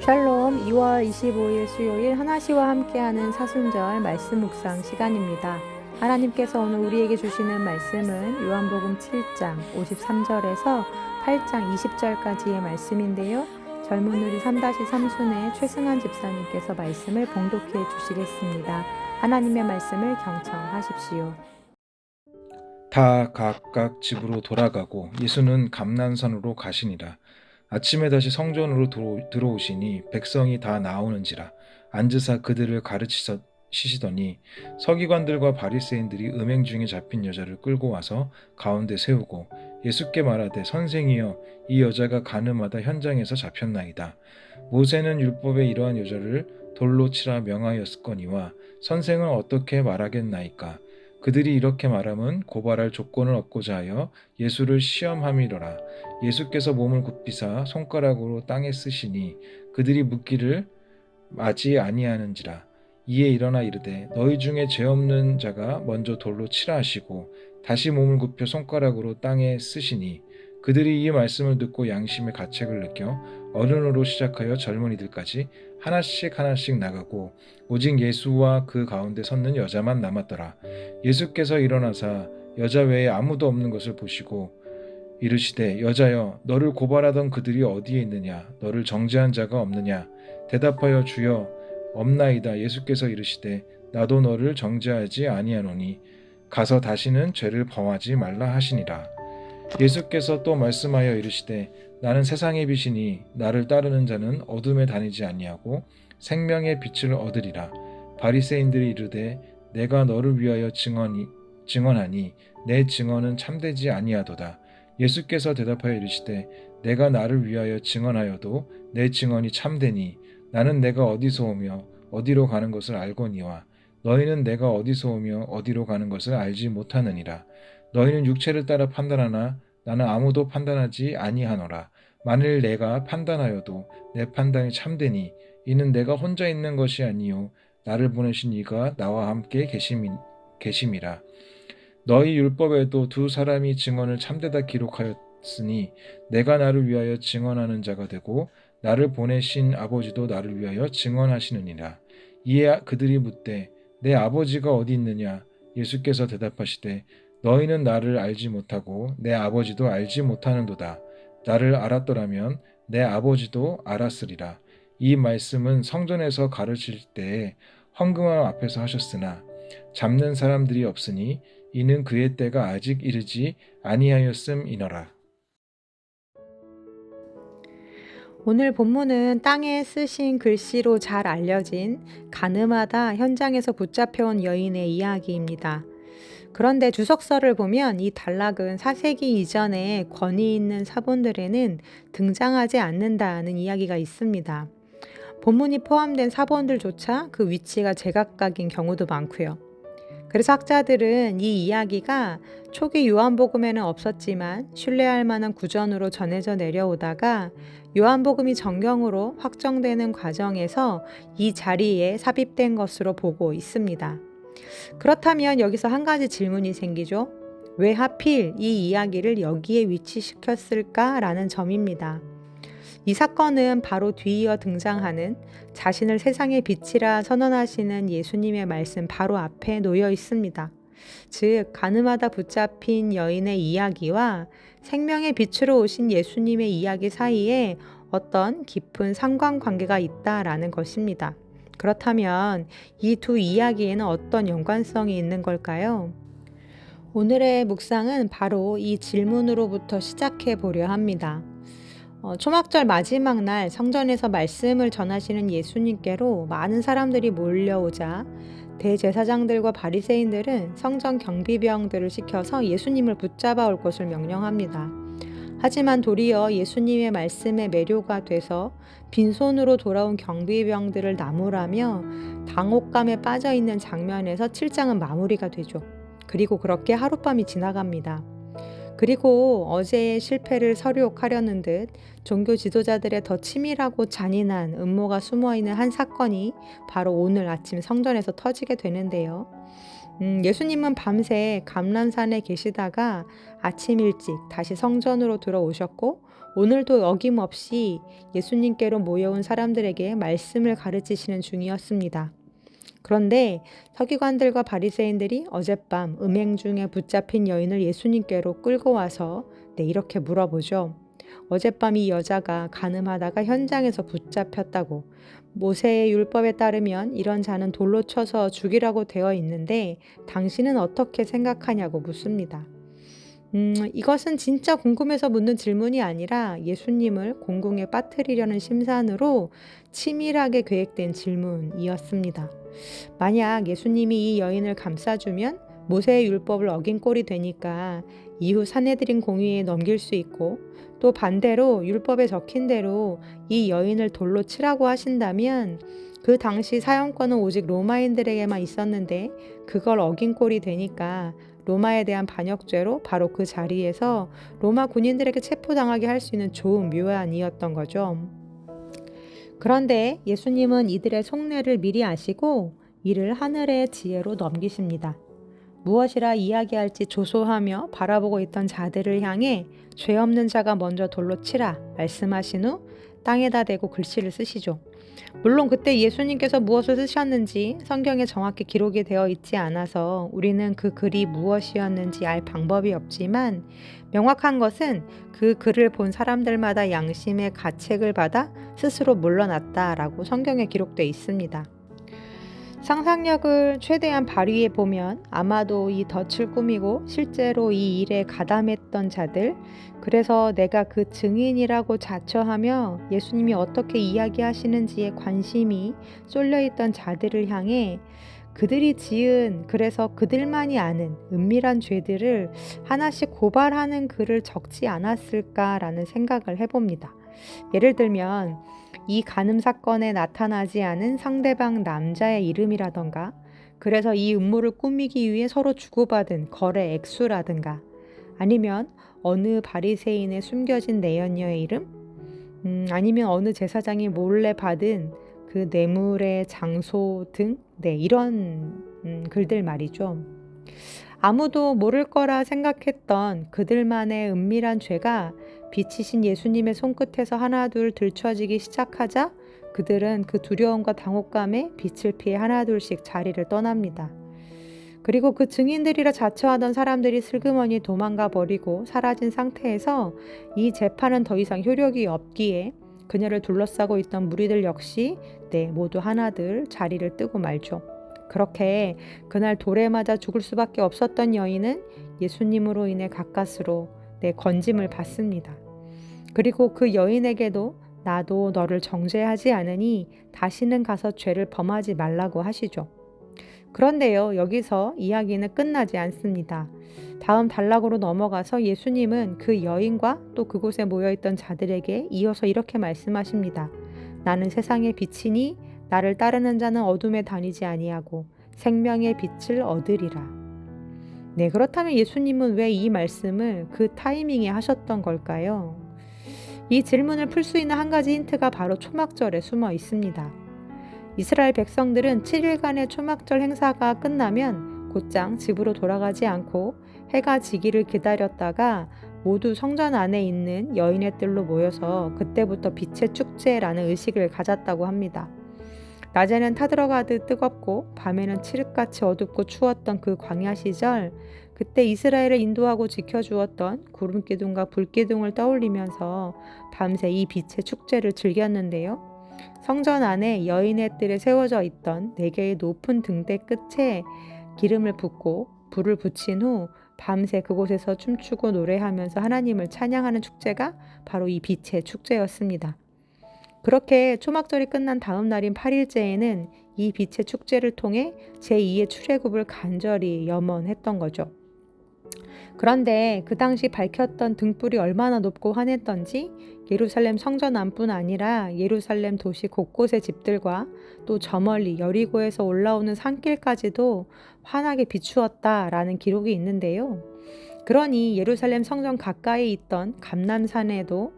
샬롬 2월 25일 수요일 하나시와 함께하는 사순절 말씀 묵상 시간입니다. 하나님께서 오늘 우리에게 주시는 말씀은 요한복음 7장 53절에서 8장 20절까지의 말씀인데요. 젊은 우리 3-3순회 최승환 집사님께서 말씀을 봉독해 주시겠습니다. 하나님의 말씀을 경청하십시오. 다 각각 집으로 돌아가고 예수는 감난산으로 가시니라. 아침에 다시 성전으로 들어오시니 백성이 다 나오는지라 앉으사 그들을 가르치시더니 서기관들과 바리새인들이 음행 중에 잡힌 여자를 끌고 와서 가운데 세우고 예수께 말하되 선생이여 이 여자가 가늠하다 현장에서 잡혔나이다. 모세는 율법에 이러한 여자를 돌로 치라 명하였거니와 선생은 어떻게 말하겠나이까. 그들이 이렇게 말함은 고발할 조건을 얻고자 하여 예수를 시험함이로라. 예수께서 몸을 굽히사 손가락으로 땅에 쓰시니 그들이 묻기를 마지 아니하는지라. 이에 일어나 이르되 너희 중에 죄 없는 자가 먼저 돌로 치라 하시고 다시 몸을 굽혀 손가락으로 땅에 쓰시니 그들이 이 말씀을 듣고 양심의 가책을 느껴 어른으로 시작하여 젊은이들까지 하나씩 나가고 오직 예수와 그 가운데 섰는 여자만 남았더라. 예수께서 일어나사 여자 외에 아무도 없는 것을 보시고 이르시되 여자여 너를 고발하던 그들이 어디에 있느냐 너를 정죄한 자가 없느냐. 대답하여 주여 없나이다. 예수께서 이르시되 나도 너를 정죄하지 아니하노니 가서 다시는 죄를 범하지 말라 하시니라. 예수께서 또 말씀하여 이르시되 나는 세상의 빛이니 나를 따르는 자는 어둠에 다니지 아니하고 생명의 빛을 얻으리라. 바리새인들이 이르되 내가 너를 위하여 증언하니 내 증언은 참되지 아니하도다. 예수께서 대답하여 이르시되 내가 나를 위하여 증언하여도 내 증언이 참되니 나는 내가 어디서 오며 어디로 가는 것을 알거니와 너희는 내가 어디서 오며 어디로 가는 것을 알지 못하느니라. 너희는 육체를 따라 판단하나 나는 아무도 판단하지 아니하노라. 만일 내가 판단하여도 내 판단이 참되니 이는 내가 혼자 있는 것이 아니요 나를 보내신 이가 나와 함께 계심이라. 너희 율법에도 두 사람이 증언을 참되다 기록하였으니 내가 나를 위하여 증언하는 자가 되고 나를 보내신 아버지도 나를 위하여 증언하시느니라. 이에 그들이 묻되 내 아버지가 어디 있느냐. 예수께서 대답하시되 너희는 나를 알지 못하고 내 아버지도 알지 못하는도다. 나를 알았더라면 내 아버지도 알았으리라. 이 말씀은 성전에서 가르칠 때에 헌금함 앞에서 하셨으나 잡는 사람들이 없으니 이는 그의 때가 아직 이르지 아니하였음이너라. 오늘 본문은 땅에 쓰신 글씨로 잘 알려진 가늠하다 현장에서 붙잡혀온 여인의 이야기입니다. 그런데 주석서를 보면 이 단락은 4세기 이전에 권위 있는 사본들에는 등장하지 않는다는 이야기가 있습니다. 본문이 포함된 사본들조차 그 위치가 제각각인 경우도 많고요. 그래서 학자들은 이 이야기가 초기 요한복음에는 없었지만 신뢰할 만한 구전으로 전해져 내려오다가 요한복음이 정경으로 확정되는 과정에서 이 자리에 삽입된 것으로 보고 있습니다. 그렇다면 여기서 한 가지 질문이 생기죠. 왜 하필 이 이야기를 여기에 위치시켰을까라는 점입니다. 이 사건은 바로 뒤이어 등장하는 자신을 세상의 빛이라 선언하시는 예수님의 말씀 바로 앞에 놓여 있습니다. 즉, 가늠하다 붙잡힌 여인의 이야기와 생명의 빛으로 오신 예수님의 이야기 사이에 어떤 깊은 상관관계가 있다라는 것입니다. 그렇다면 이 두 이야기에는 어떤 연관성이 있는 걸까요? 오늘의 묵상은 바로 이 질문으로부터 시작해 보려 합니다. 초막절 마지막 날 성전에서 말씀을 전하시는 예수님께로 많은 사람들이 몰려오자 대제사장들과 바리새인들은 성전 경비병들을 시켜서 예수님을 붙잡아 올 것을 명령합니다. 하지만 도리어 예수님의 말씀에 매료가 돼서 빈손으로 돌아온 경비병들을 나무라며 당혹감에 빠져 있는 장면에서 7장은 마무리가 되죠. 그리고 그렇게 하룻밤이 지나갑니다. 그리고 어제의 실패를 설욕하려는 듯 종교 지도자들의 더 치밀하고 잔인한 음모가 숨어있는 한 사건이 바로 오늘 아침 성전에서 터지게 되는데요. 예수님은 밤새 감람산에 계시다가 아침 일찍 다시 성전으로 들어오셨고 오늘도 어김없이 예수님께로 모여온 사람들에게 말씀을 가르치시는 중이었습니다. 그런데 서기관들과 바리새인들이 어젯밤 음행 중에 붙잡힌 여인을 예수님께로 끌고 와서 이렇게 물어보죠. 어젯밤 이 여자가 간음하다가 현장에서 붙잡혔다고. 모세의 율법에 따르면 이런 자는 돌로 쳐서 죽이라고 되어 있는데 당신은 어떻게 생각하냐고 묻습니다. 이것은 진짜 궁금해서 묻는 질문이 아니라 예수님을 공궁에 빠뜨리려는 심산으로 치밀하게 계획된 질문이었습니다. 만약 예수님이 이 여인을 감싸주면 모세의 율법을 어긴 꼴이 되니까 이후 산헤드린 공의에 넘길 수 있고, 또 반대로 율법에 적힌 대로 이 여인을 돌로 치라고 하신다면 그 당시 사형권은 오직 로마인들에게만 있었는데 그걸 어긴 꼴이 되니까 로마에 대한 반역죄로 바로 그 자리에서 로마 군인들에게 체포당하게 할 수 있는 좋은 묘안이었던 거죠. 그런데 예수님은 이들의 속내를 미리 아시고 이를 하늘의 지혜로 넘기십니다. 무엇이라 이야기할지 조소하며 바라보고 있던 자들을 향해 죄 없는 자가 먼저 돌로 치라 말씀하신 후 땅에다 대고 글씨를 쓰시죠. 물론 그때 예수님께서 무엇을 쓰셨는지 성경에 정확히 기록이 되어 있지 않아서 우리는 그 글이 무엇이었는지 알 방법이 없지만 명확한 것은 그 글을 본 사람들마다 양심의 가책을 받아 스스로 물러났다라고 성경에 기록되어 있습니다. 상상력을 최대한 발휘해 보면 아마도 이 덫을 꾸미고 실제로 이 일에 가담했던 자들, 그래서 내가 그 증인이라고 자처하며 예수님이 어떻게 이야기하시는지에 관심이 쏠려있던 자들을 향해 그들이 지은, 그래서 그들만이 아는 은밀한 죄들을 하나씩 고발하는 글을 적지 않았을까라는 생각을 해봅니다. 예를 들면 이 간음 사건에 나타나지 않은 상대방 남자의 이름이라던가, 그래서 이 음모를 꾸미기 위해 서로 주고받은 거래 액수라든가, 아니면 어느 바리새인의 숨겨진 내연녀의 이름, 아니면 어느 제사장이 몰래 받은 그 뇌물의 장소 등, 이런 글들 말이죠. 아무도 모를 거라 생각했던 그들만의 은밀한 죄가 빛이신 예수님의 손끝에서 하나둘 들춰지기 시작하자 그들은 그 두려움과 당혹감에 빛을 피해 하나둘씩 자리를 떠납니다. 그리고 그 증인들이라 자처하던 사람들이 슬그머니 도망가 버리고 사라진 상태에서 이 재판은 더 이상 효력이 없기에 그녀를 둘러싸고 있던 무리들 역시 모두 하나둘 자리를 뜨고 말죠. 그렇게 그날 돌에 맞아 죽을 수밖에 없었던 여인은 예수님으로 인해 가까스로 건짐을 받습니다. 그리고 그 여인에게도 나도 너를 정죄하지 않으니 다시는 가서 죄를 범하지 말라고 하시죠. 그런데요, 여기서 이야기는 끝나지 않습니다. 다음 단락으로 넘어가서 예수님은 그 여인과 또 그곳에 모여있던 자들에게 이어서 이렇게 말씀하십니다. 나는 세상의 빛이니 나를 따르는 자는 어둠에 다니지 아니하고 생명의 빛을 얻으리라. 그렇다면 예수님은 왜 이 말씀을 그 타이밍에 하셨던 걸까요? 이 질문을 풀 수 있는 한 가지 힌트가 바로 초막절에 숨어 있습니다. 이스라엘 백성들은 7일간의 초막절 행사가 끝나면 곧장 집으로 돌아가지 않고 해가 지기를 기다렸다가 모두 성전 안에 있는 여인의 뜰로 모여서 그때부터 빛의 축제라는 의식을 가졌다고 합니다. 낮에는 타들어가듯 뜨겁고 밤에는 칠흑같이 어둡고 추웠던 그 광야 시절, 그때 이스라엘을 인도하고 지켜주었던 구름기둥과 불기둥을 떠올리면서 밤새 이 빛의 축제를 즐겼는데요. 성전 안에 여인의 뜰에 세워져 있던 4개의 높은 등대 끝에 기름을 붓고 불을 붙인 후 밤새 그곳에서 춤추고 노래하면서 하나님을 찬양하는 축제가 바로 이 빛의 축제였습니다. 그렇게 초막절이 끝난 다음 날인 8일째에는 이 빛의 축제를 통해 제2의 출애굽을 간절히 염원했던 거죠. 그런데 그 당시 밝혔던 등불이 얼마나 높고 환했던지 예루살렘 성전 안뿐 아니라 예루살렘 도시 곳곳의 집들과 또 저 멀리 여리고에서 올라오는 산길까지도 환하게 비추었다라는 기록이 있는데요. 그러니 예루살렘 성전 가까이 있던 감람산에도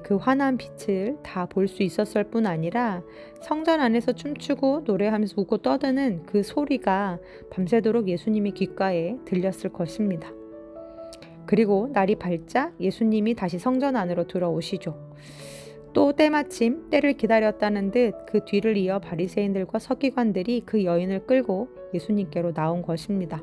그 환한 빛을 다 볼 수 있었을 뿐 아니라 성전 안에서 춤추고 노래하면서 웃고 떠드는 그 소리가 밤새도록 예수님의 귓가에 들렸을 것입니다. 그리고 날이 밝자 예수님이 다시 성전 안으로 들어오시죠. 또 때마침 때를 기다렸다는 듯 그 뒤를 이어 바리새인들과 서기관들이 그 여인을 끌고 예수님께로 나온 것입니다.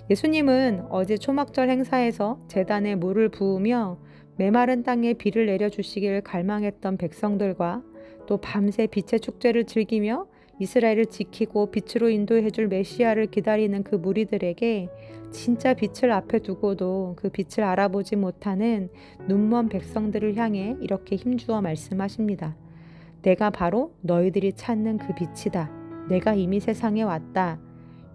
예수님은 어제 초막절 행사에서 제단에 물을 부으며 메마른 땅에 비를 내려주시기를 갈망했던 백성들과 또 밤새 빛의 축제를 즐기며 이스라엘을 지키고 빛으로 인도해줄 메시아를 기다리는 그 무리들에게 진짜 빛을 앞에 두고도 그 빛을 알아보지 못하는 눈먼 백성들을 향해 이렇게 힘주어 말씀하십니다. 내가 바로 너희들이 찾는 그 빛이다. 내가 이미 세상에 왔다.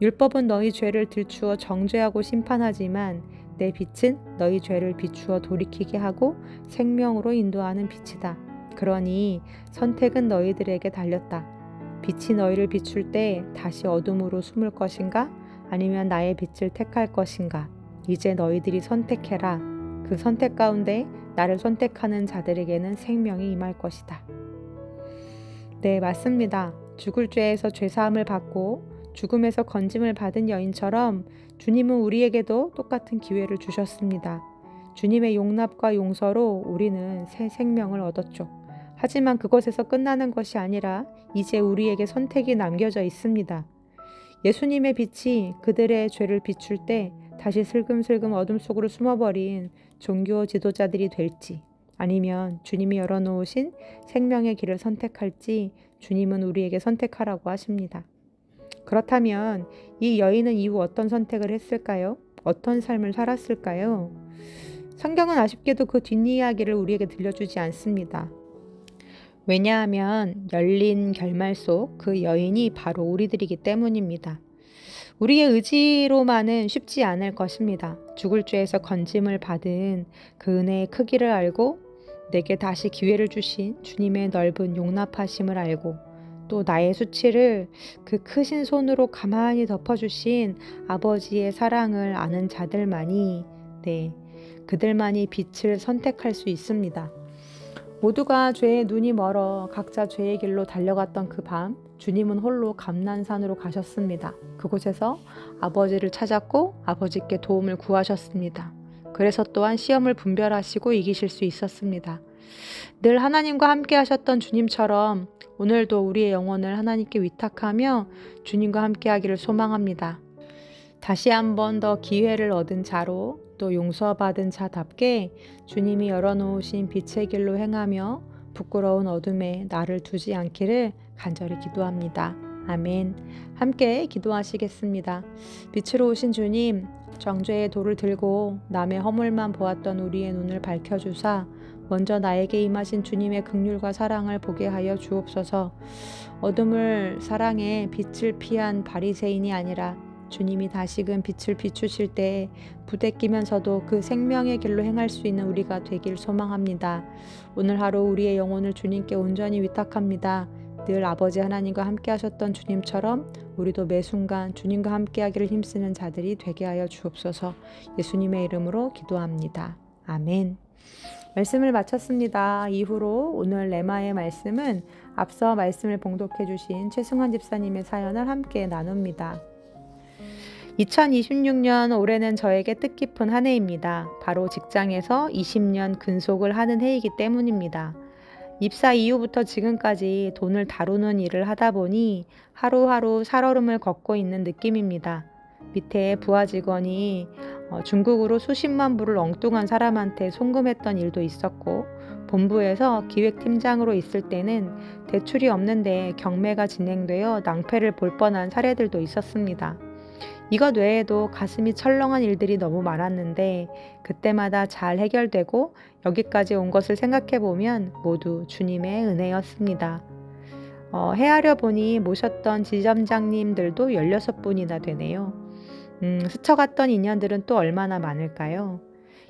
율법은 너희 죄를 들추어 정죄하고 심판하지만 내 빛은 너희 죄를 비추어 돌이키게 하고 생명으로 인도하는 빛이다. 그러니 선택은 너희들에게 달렸다. 빛이 너희를 비출 때 다시 어둠으로 숨을 것인가? 아니면 나의 빛을 택할 것인가? 이제 너희들이 선택해라. 그 선택 가운데 나를 선택하는 자들에게는 생명이 임할 것이다. 네, 맞습니다. 죽을 죄에서 죄사함을 받고 죽음에서 건짐을 받은 여인처럼 주님은 우리에게도 똑같은 기회를 주셨습니다. 주님의 용납과 용서로 우리는 새 생명을 얻었죠. 하지만 그것에서 끝나는 것이 아니라 이제 우리에게 선택이 남겨져 있습니다. 예수님의 빛이 그들의 죄를 비출 때 다시 슬금슬금 어둠 속으로 숨어버린 종교 지도자들이 될지, 아니면 주님이 열어놓으신 생명의 길을 선택할지 주님은 우리에게 선택하라고 하십니다. 그렇다면 이 여인은 이후 어떤 선택을 했을까요? 어떤 삶을 살았을까요? 성경은 아쉽게도 그 뒷이야기를 우리에게 들려주지 않습니다. 왜냐하면 열린 결말 속 그 여인이 바로 우리들이기 때문입니다. 우리의 의지로만은 쉽지 않을 것입니다. 죽을 죄에서 건짐을 받은 그 은혜의 크기를 알고 내게 다시 기회를 주신 주님의 넓은 용납하심을 알고 또 나의 수치를 그 크신 손으로 가만히 덮어주신 아버지의 사랑을 아는 자들만이 그들만이 빛을 선택할 수 있습니다. 모두가 죄에 눈이 멀어 각자 죄의 길로 달려갔던 그 밤, 주님은 홀로 감난산으로 가셨습니다. 그곳에서 아버지를 찾았고 아버지께 도움을 구하셨습니다. 그래서 또한 시험을 분별하시고 이기실 수 있었습니다. 늘 하나님과 함께 하셨던 주님처럼 오늘도 우리의 영혼을 하나님께 위탁하며 주님과 함께 하기를 소망합니다. 다시 한 번 더 기회를 얻은 자로 또 용서받은 자답게 주님이 열어놓으신 빛의 길로 행하며 부끄러운 어둠에 나를 두지 않기를 간절히 기도합니다. 아멘. 함께 기도하시겠습니다. 빛으로 오신 주님, 정죄의 돌을 들고 남의 허물만 보았던 우리의 눈을 밝혀주사 먼저 나에게 임하신 주님의 긍휼과 사랑을 보게 하여 주옵소서. 어둠을 사랑해 빛을 피한 바리새인이 아니라 주님이 다시금 빛을 비추실 때 부대끼면서도 그 생명의 길로 행할 수 있는 우리가 되길 소망합니다. 오늘 하루 우리의 영혼을 주님께 온전히 위탁합니다. 늘 아버지 하나님과 함께 하셨던 주님처럼 우리도 매 순간 주님과 함께 하기를 힘쓰는 자들이 되게 하여 주옵소서. 예수님의 이름으로 기도합니다. 아멘. 말씀을 마쳤습니다. 이후로 오늘 레마의 말씀은 앞서 말씀을 봉독해 주신 최승환 집사님의 사연을 함께 나눕니다. 2026년 올해는 저에게 뜻깊은 한 해입니다. 바로 직장에서 20년 근속을 하는 해이기 때문입니다. 입사 이후부터 지금까지 돈을 다루는 일을 하다 보니 하루하루 살얼음을 걷고 있는 느낌입니다. 밑에 부하 직원이 중국으로 수십만 불을 엉뚱한 사람한테 송금했던 일도 있었고, 본부에서 기획팀장으로 있을 때는 대출이 없는데 경매가 진행되어 낭패를 볼 뻔한 사례들도 있었습니다. 이것 외에도 가슴이 철렁한 일들이 너무 많았는데 그때마다 잘 해결되고 여기까지 온 것을 생각해보면 모두 주님의 은혜였습니다. 헤아려 보니 모셨던 지점장님들도 16분이나 되네요. 스쳐갔던 인연들은 또 얼마나 많을까요?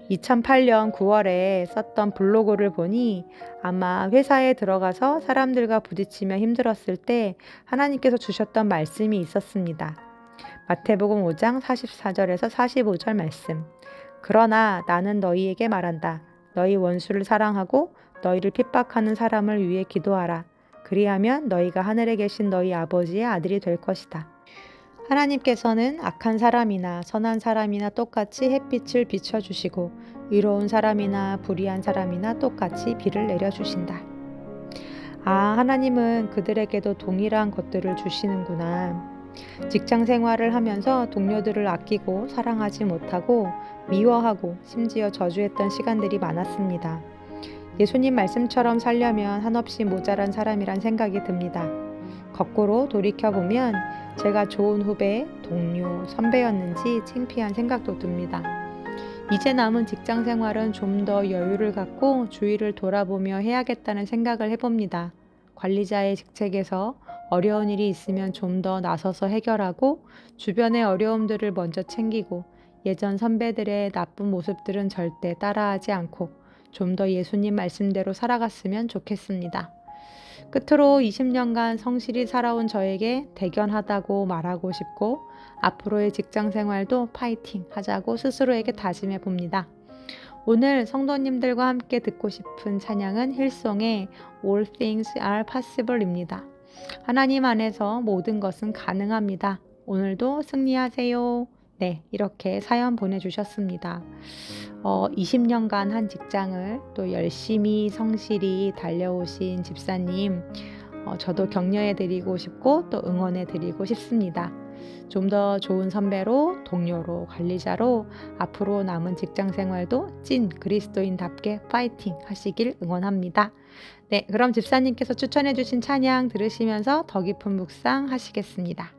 2008년 9월에 썼던 블로그를 보니 아마 회사에 들어가서 사람들과 부딪히며 힘들었을 때 하나님께서 주셨던 말씀이 있었습니다. 마태복음 5장 44절에서 45절 말씀. 그러나 나는 너희에게 말한다. 너희 원수를 사랑하고 너희를 핍박하는 사람을 위해 기도하라. 그리하면 너희가 하늘에 계신 너희 아버지의 아들이 될 것이다. 하나님께서는 악한 사람이나 선한 사람이나 똑같이 햇빛을 비춰주시고 의로운 사람이나 불의한 사람이나 똑같이 비를 내려주신다. 아, 하나님은 그들에게도 동일한 것들을 주시는구나. 직장 생활을 하면서 동료들을 아끼고 사랑하지 못하고 미워하고 심지어 저주했던 시간들이 많았습니다. 예수님 말씀처럼 살려면 한없이 모자란 사람이란 생각이 듭니다. 거꾸로 돌이켜보면 제가 좋은 후배, 동료, 선배였는지 창피한 생각도 듭니다. 이제 남은 직장 생활은 좀 더 여유를 갖고 주위를 돌아보며 해야겠다는 생각을 해봅니다. 관리자의 직책에서 어려운 일이 있으면 좀 더 나서서 해결하고 주변의 어려움들을 먼저 챙기고 예전 선배들의 나쁜 모습들은 절대 따라하지 않고 좀 더 예수님 말씀대로 살아갔으면 좋겠습니다. 끝으로 20년간 성실히 살아온 저에게 대견하다고 말하고 싶고 앞으로의 직장 생활도 파이팅 하자고 스스로에게 다짐해 봅니다. 오늘 성도님들과 함께 듣고 싶은 찬양은 힐송의 All Things Are Possible입니다. 하나님 안에서 모든 것은 가능합니다. 오늘도 승리하세요. 네, 이렇게 사연 보내주셨습니다. 20년간 한 직장을 또 열심히 성실히 달려오신 집사님, 저도 격려해 드리고 싶고 또 응원해 드리고 싶습니다. 좀 더 좋은 선배로, 동료로, 관리자로 앞으로 남은 직장 생활도 찐 그리스도인답게 파이팅 하시길 응원합니다. 네, 그럼 집사님께서 추천해 주신 찬양 들으시면서 더 깊은 묵상 하시겠습니다.